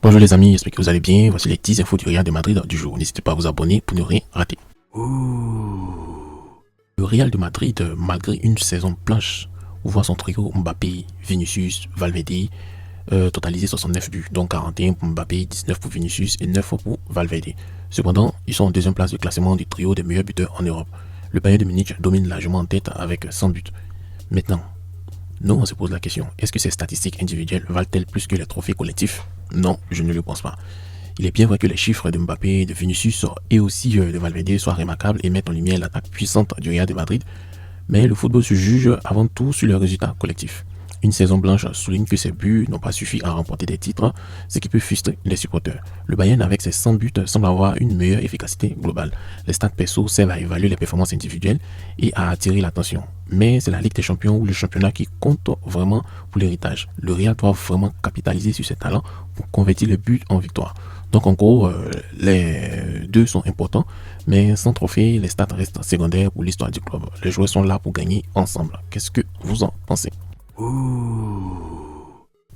Bonjour les amis, j'espère que vous allez bien. Voici les 10 infos du Real de Madrid du jour. N'hésitez pas à vous abonner pour ne rien rater. Le Real de Madrid, malgré une saison blanche, voit son trio Mbappé, Vinicius, Valverde totaliser 69 buts, dont 41 pour Mbappé, 19 pour Vinicius et 9 pour Valverde. Cependant, ils sont en deuxième place du classement du trio des meilleurs buteurs en Europe. Le Bayern de Munich domine largement en tête avec 100 buts. Maintenant, nous on se pose la question, est-ce que ces statistiques individuelles valent-elles plus que les trophées collectifs? Non, je ne le pense pas. Il est bien vrai que les chiffres de Mbappé, de Vinicius et aussi de Valverde soient remarquables et mettent en lumière l'attaque puissante du Real de Madrid, mais le football se juge avant tout sur les résultats collectifs. Une saison blanche souligne que ces buts n'ont pas suffi à remporter des titres, ce qui peut frustrer les supporters. Le Bayern, avec ses 100 buts, semble avoir une meilleure efficacité globale. Les stats perso servent à évaluer les performances individuelles et à attirer l'attention. Mais c'est la Ligue des Champions ou le championnat qui compte vraiment pour l'héritage. Le Real doit vraiment capitaliser sur ses talents pour convertir les buts en victoire. Donc en gros, les deux sont importants, mais sans trophée, les stats restent secondaires pour l'histoire du club. Les joueurs sont là pour gagner ensemble. Qu'est-ce que vous en pensez? Vous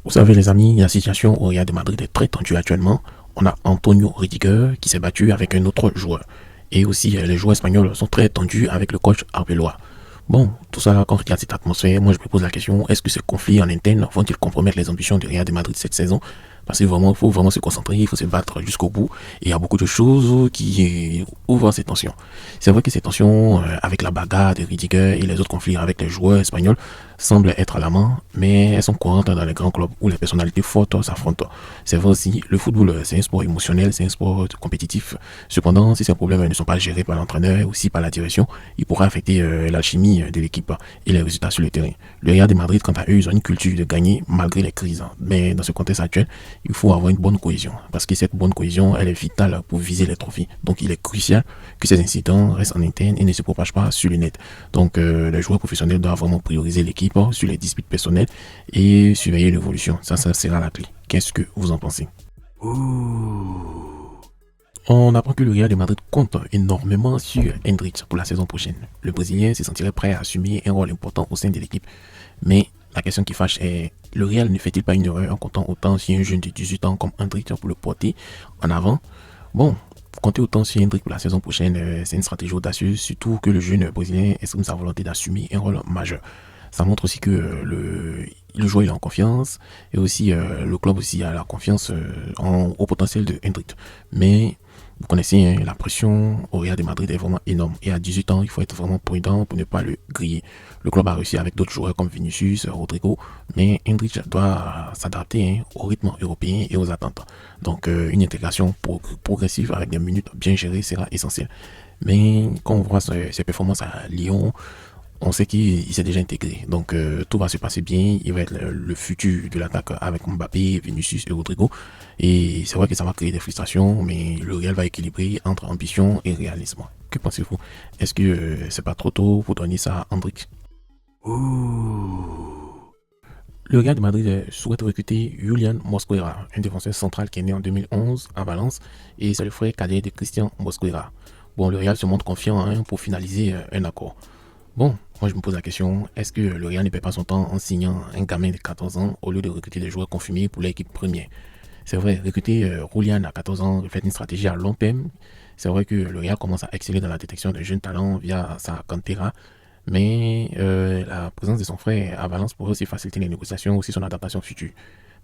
savez les amis, la situation au Real de Madrid est très tendue actuellement. On a Antonio Rudiger qui s'est battu avec un autre joueur. Et aussi les joueurs espagnols sont très tendus avec le coach Arbeloa. Bon, tout ça là, quand on regarde cette atmosphère, moi je me pose la question, est-ce que ces conflits en interne vont-ils compromettre les ambitions du Real de Madrid cette saison? Parce qu'il faut vraiment se concentrer, il faut se battre jusqu'au bout. Et il y a beaucoup de choses qui ouvrent ces tensions. C'est vrai que ces tensions avec la bagarre de Rudiger et les autres conflits avec les joueurs espagnols semblent être alarmants, mais elles sont courantes dans les grands clubs où les personnalités fortes s'affrontent. C'est vrai aussi, le football c'est un sport émotionnel, c'est un sport compétitif. Cependant, si ces problèmes ne sont pas gérés par l'entraîneur ou aussi par la direction, ils pourraient affecter l'alchimie de l'équipe et les résultats sur le terrain. Le Real de Madrid, quant à eux, ils ont une culture de gagner malgré les crises. Mais dans ce contexte actuel, il faut avoir une bonne cohésion. Parce que cette bonne cohésion, elle est vitale pour viser les trophées. Donc il est crucial que ces incidents restent en interne et ne se propagent pas sur le net. Donc les joueurs professionnels doivent vraiment prioriser l'équipe sur les disputes personnelles et surveiller l'évolution. Ça sera la clé. Qu'est-ce que vous en pensez? On apprend que le Real de Madrid compte énormément sur Endrick pour la saison prochaine. Le Brésilien se sentirait prêt à assumer un rôle important au sein de l'équipe. Mais la question qui fâche est, le Real ne fait-il pas une erreur en comptant autant sur un jeune de 18 ans comme Endrick pour le porter en avant? Bon, compter autant sur Endrick pour la saison prochaine, c'est une stratégie audacieuse, surtout que le jeune Brésilien exprime sa volonté d'assumer un rôle majeur. Ça montre aussi que le joueur il a en confiance et aussi le club aussi a la confiance au potentiel de Endrick. Mais vous connaissez, hein, la pression au Real de Madrid est vraiment énorme. Et à 18 ans, il faut être vraiment prudent pour ne pas le griller. Le club a réussi avec d'autres joueurs comme Vinicius, Rodrigo, mais Endrick doit s'adapter au rythme européen et aux attentes. Donc une intégration progressive avec des minutes bien gérées sera essentielle. Mais quand on voit ses performances à Lyon, on sait qu'il s'est déjà intégré. Donc tout va se passer bien. Il va être le futur de l'attaque avec Mbappé, Vinicius et Rodrigo. Et c'est vrai que ça va créer des frustrations, mais le Real va équilibrer entre ambition et réalisme. Que pensez-vous? Est-ce que c'est pas trop tôt pour donner ça à Endrick? Le Real de Madrid souhaite recruter Julian Mosquera, un défenseur central qui est né en 2011 à Valence, et c'est le frère cadet de Christian Mosquera. Bon, le Real se montre confiant pour finaliser un accord. Bon, moi je me pose la question, est-ce que le Real ne perd pas son temps en signant un gamin de 14 ans au lieu de recruter des joueurs confirmés pour l'équipe première? C'est vrai, recruter Julian à 14 ans reflète une stratégie à long terme. C'est vrai que le Real commence à exceller dans la détection de jeunes talents via sa cantera, mais la présence de son frère à Valence pourrait aussi faciliter les négociations, aussi son adaptation future.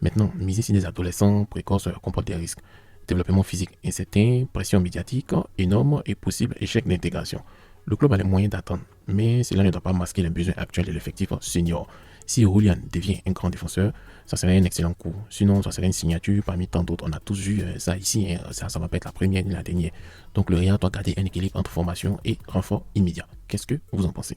Maintenant, miser sur des adolescents précoces comporte des risques. Développement physique incertain, pression médiatique énorme et possible échec d'intégration. Le club a les moyens d'attendre, mais cela ne doit pas masquer les besoins actuels de l'effectif senior. Si Julian devient un grand défenseur, ça serait un excellent coup. Sinon, ça serait une signature parmi tant d'autres. On a tous vu ça ici, hein. Ça va pas être la première ni la dernière. Donc le Real doit garder un équilibre entre formation et renfort immédiat. Qu'est-ce que vous en pensez?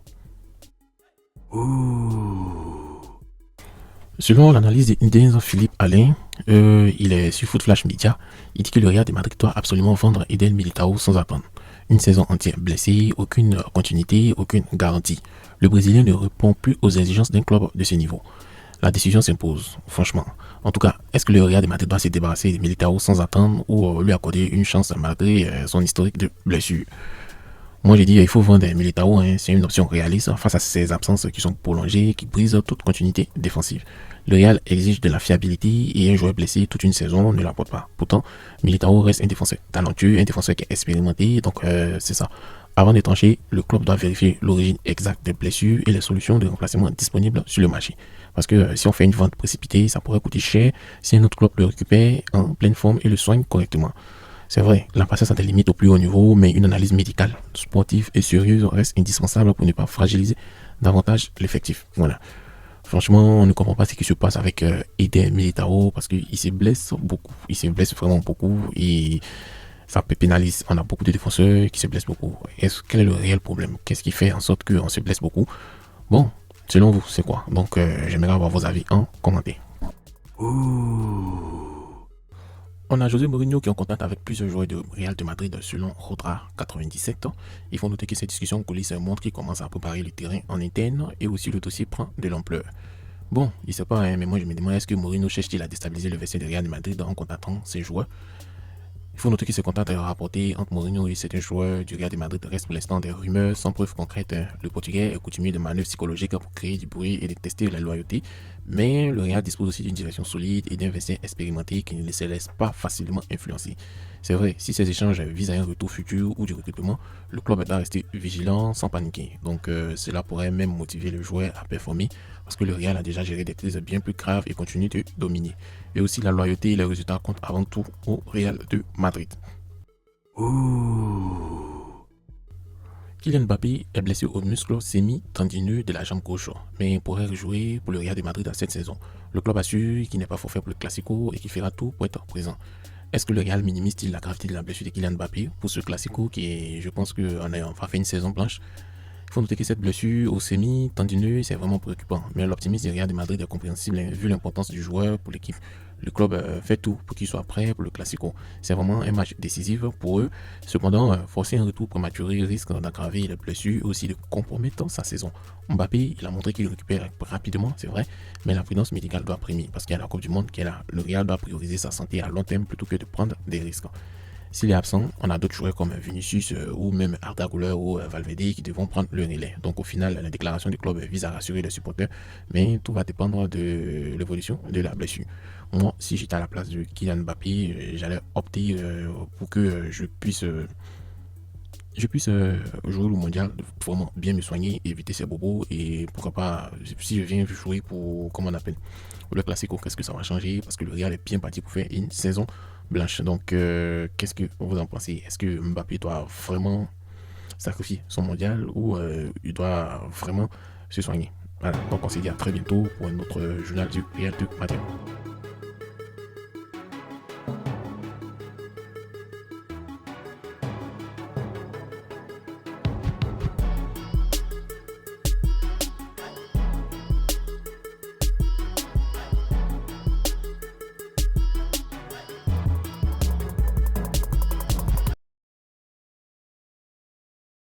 Selon l'analyse de Philippe Alain, il est sur Foot Flash Media, il dit que le Real de Madrid doit absolument vendre Eden Militao sans attendre. Une saison entière blessée, aucune continuité, aucune garantie. Le Brésilien ne répond plus aux exigences d'un club de ce niveau. La décision s'impose, franchement. En tout cas, est-ce que le Real de Madrid doit se débarrasser de Militao sans attendre ou lui accorder une chance malgré son historique de blessure? Moi, j'ai dit, il faut vendre Militao, hein, c'est une option réaliste face à ces absences qui sont prolongées, qui brisent toute continuité défensive. Le Real exige de la fiabilité et un joueur blessé toute une saison ne l'apporte pas. Pourtant, Militao reste un défenseur talentueux, un défenseur qui est expérimenté, donc c'est ça. Avant d'étancher, le club doit vérifier l'origine exacte des blessures et les solutions de remplacement disponibles sur le marché. Parce que si on fait une vente précipitée, ça pourrait coûter cher si un autre club le récupère en pleine forme et le soigne correctement. C'est vrai, la patience a des limites au plus haut niveau, mais une analyse médicale, sportive et sérieuse reste indispensable pour ne pas fragiliser davantage l'effectif. Voilà. Franchement, on ne comprend pas ce qui se passe avec Eder Militao parce qu'il se blesse beaucoup. Il se blesse vraiment beaucoup et ça peut pénaliser. On a beaucoup de défenseurs qui se blessent beaucoup. Quel est le réel problème? Qu'est-ce qui fait en sorte qu'on se blesse beaucoup? Bon, selon vous, c'est quoi? Donc, j'aimerais avoir vos avis en commentaire. On a José Mourinho qui est en contact avec plusieurs joueurs de Real de Madrid selon Rodra 97. Il faut noter que ces discussions coulisses montrent qu'il commence à préparer le terrain en interne et aussi le dossier prend de l'ampleur. Bon, il sait pas, hein, mais moi je me demande est-ce que Mourinho cherche-t-il à déstabiliser le vestiaire de Real de Madrid en contactant ses joueurs? Il faut noter que ces contacts rapportés entre Mourinho et certains joueurs du Real de Madrid restent pour l'instant des rumeurs sans preuve concrète. Le Portugais est coutumier de manœuvres psychologiques pour créer du bruit et de tester la loyauté, mais le Real dispose aussi d'une direction solide et d'un vestiaire expérimenté qui ne se laisse pas facilement influencer. C'est vrai, si ces échanges visent à un retour futur ou du recrutement, le club doit rester vigilant sans paniquer. Donc cela pourrait même motiver le joueur à performer parce que le Real a déjà géré des crises bien plus graves et continue de dominer. Et aussi la loyauté et les résultats comptent avant tout au Real de Madrid. Kylian Mbappé est blessé au muscle semi-tendineux de la jambe gauche, mais pourrait rejouer pour le Real de Madrid à cette saison. Le club assure qu'il n'est pas forfait pour le Classico et qu'il fera tout pour être présent. Est-ce que le Real minimise-t-il la gravité de la blessure de Kylian Mbappé pour ce Classico qui est, je pense qu'on a enfin fait une saison blanche? Il faut noter que cette blessure au semi-tendineux, c'est vraiment préoccupant. Mais l'optimisme du Real de Madrid est compréhensible vu l'importance du joueur pour l'équipe. Le club fait tout pour qu'il soit prêt pour le Classico. C'est vraiment un match décisif pour eux. Cependant, forcer un retour prématuré risque d'aggraver les blessures et aussi de compromettre sa saison. Mbappé, il a montré qu'il récupère rapidement, c'est vrai, mais la prudence médicale doit primer parce qu'il y a la Coupe du Monde qui est là. Le Real doit prioriser sa santé à long terme plutôt que de prendre des risques. S'il est absent, on a d'autres joueurs comme Vinicius ou même Arda Güler ou Valverde qui devront prendre le relais. Donc au final, la déclaration du club vise à rassurer les supporters, mais tout va dépendre de l'évolution de la blessure. Moi, si j'étais à la place de Kylian Mbappé, j'allais opter pour que je puisse jouer le mondial, vraiment bien me soigner, éviter ces bobos et pourquoi pas, si je viens jouer pour, comment on appelle, le Classico, qu'est-ce que ça va changer? Parce que le Real est bien parti pour faire une saison blanche. Donc, qu'est-ce que vous en pensez? Est-ce que Mbappé doit vraiment sacrifier son mondial ou il doit vraiment se soigner? Voilà, donc on se dit à très bientôt pour un autre journal du Real de Madrid.